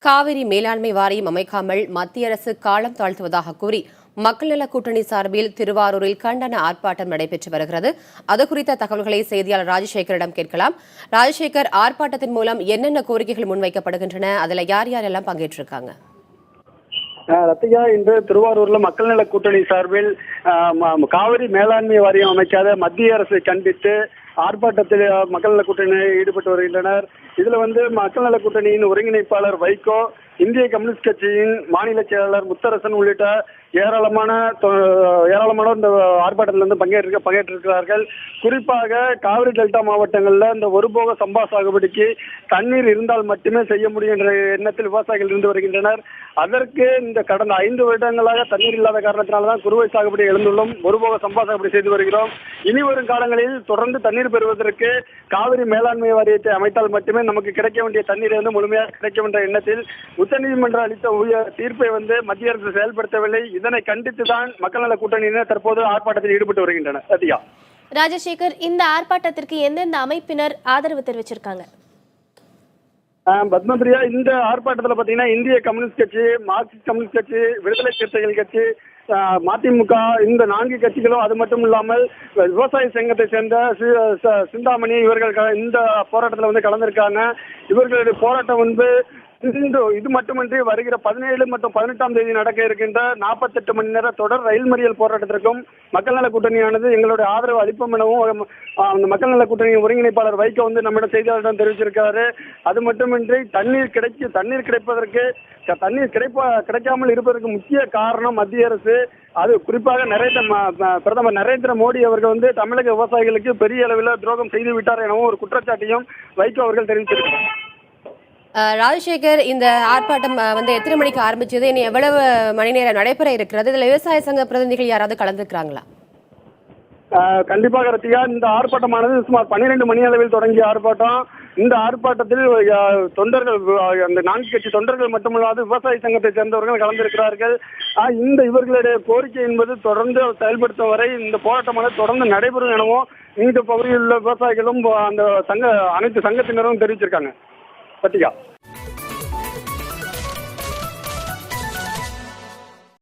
காவிரி மேலாண்மை வாரியம் அமைக்காமல் மத்திய அரசு காலம் தாழ்த்துவதாக கூறி மக்கள் நல கூட்டணி சார்பில் திருவாரூரில் கண்டன ஆர்ப்பாட்டம் நடைபெற்று வருகிறது. அது குறித்த தகவல்களை செய்தியாளர் ராஜசேகரிடம் கேட்கலாம். ராஜசேகர், ஆர்ப்பாட்டத்தின் மூலம் என்னென்ன கோரிக்கைகள் முன்வைக்கப்படுகின்றன? அதில் யார் யாரெல்லாம் பங்கேற்றிருக்காங்க? ரத்திகா, இன்று திருவாரூர்ல மக்கள் நல கூட்டணி சார்பில் காவிரி மேலாண்மை வாரியம் அமைக்காத மத்திய அரசை கண்டித்து ஆர்ப்பாட்டத்தில் மக்கள் நல கூட்டணியில் ஈடுபட்டு வருகின்றனர். இதுல மக்கள் நல கூட்டணியின் ஒருங்கிணைப்பாளர் வைகோ, இந்திய கம்யூனிஸ்ட் கட்சியின் மாநில செயலாளர் முத்தரசன் உள்ளிட்ட ஏராளமானோர் இந்த ஆர்ப்பாட்டத்தில் பங்கேற்றிருக்கிறார்கள். குறிப்பாக காவிரி டெல்டா மாவட்டங்களில் இந்த ஒருபோக சம்பா சாகுபடிக்கு தண்ணீர் இருந்தால் மட்டுமே செய்ய முடியும் என்ற எண்ணத்தில் விவசாயிகள் இருந்து வருகின்றனர். அதற்கு இந்த கடந்த 5 வருடங்களாக தண்ணீர் இல்லாத காரணத்தினால்தான் குறுவை சாகுபடி எழுந்துள்ளோம், ஒருபோக சம்பா சாகுபடி செய்து வருகிறோம். இனி வரும் காலங்களில் தொடர்ந்து தண்ணீர் பெறுவதற்கு காவிரி மேலாண்மை வாரியத்தை அமைத்தால் மட்டுமே நமக்கு கிடைக்க வேண்டிய தண்ணீர் முழுமையாக கிடைக்கும் என்ற எண்ணத்தில் உச்சநீதிமன்றம் அளித்த தீர்ப்பை மத்திய அரசு செயல்படுத்தவில்லை. இதனை கண்டித்துதான் மக்கள் நல கூட்டணியினர் தற்போது ஆர்ப்பாட்டத்தில் ஈடுபட்டு வருகின்றனர். சத்யா. ராஜசேகர், இந்த ஆர்ப்பாட்டத்திற்கு எந்தெந்த அமைப்பினர் ஆதரவு தெரிவிச்சிருக்காங்க? பத்மபிரியா, இந்த ஆர்ப்பாட்டத்தில் பாத்தீங்கன்னா இந்திய கம்யூனிஸ்ட் கட்சி, மார்க்சிஸ்ட் கம்யூனிஸ்ட் கட்சி, விடுதலை சிறுத்தைகள் கட்சி, மதிமுக, இந்த 4 கட்சிகளும், அது மட்டும் இல்லாமல் விவசாய சங்கத்தை சேர்ந்த சிந்தாமணி இவர்கள் இந்த போராட்டத்தில் கலந்திருக்காங்க. இவர்களுடைய போராட்டம் இது மட்டுமின்றி வருகிற 17 மற்றும் 18ஆம் தேதி நடக்க இருக்கின்ற 48 மணி நேர தொடர் ரயில் மறியல் போராட்டத்திற்கும் மக்கள் நல கூட்டணியானது எங்களுடைய ஆதரவு அளிப்போம் எனவும் மக்கள் நல கூட்டணியின் ஒருங்கிணைப்பாளர் வைகோ நம்மிடம் செய்தியாளரிடம் தெரிவிச்சிருக்காரு. அது மட்டுமின்றி தண்ணீர் கிடைப்பதற்கு கிடைக்காமல் இருப்பதற்கு முக்கிய காரணம் மத்திய அரசு. அது குறிப்பாக பிரதமர் நரேந்திர மோடி அவர்கள் தமிழக விவசாயிகளுக்கு பெரிய அளவில் துரோகம் செய்து விட்டார் எனவும் ஒரு குற்றச்சாட்டையும் வைகோ அவர்கள் தெரிவித்திருக்கிறார். ராஜசேகர், இந்த ஆர்ப்பாட்டம் எத்தனை மணிக்கு ஆரம்பிச்சது? இனி எவ்வளவு மணி நேரம் நடைபெற இருக்கிறது? இதுல விவசாய சங்க பிரதிநிதிகள் யாராவது கலந்துக்கிறாங்களா? கண்டிப்பாக ரத்தியா, இந்த ஆர்ப்பாட்டமானது சுமார் 12 மணி அளவில் தொடங்கிய ஆர்ப்பாட்டம். இந்த ஆர்ப்பாட்டத்தில் தொண்டர்கள், அந்த 4 கட்சி தொண்டர்கள் மட்டுமல்லாது விவசாய சங்கத்தை சேர்ந்தவர்கள் கலந்திருக்கிறார்கள். இவர்களுடைய கோரிக்கை என்பது தொடர்ந்து செயல்படுத்தும் வரை இந்த போராட்டமானது தொடர்ந்து நடைபெறும் எனவும் இந்த பகுதியில் உள்ள விவசாயிகளும் அந்த அனைத்து சங்கத்தினரும் தெரிவிச்சிருக்காங்க. சத்யா.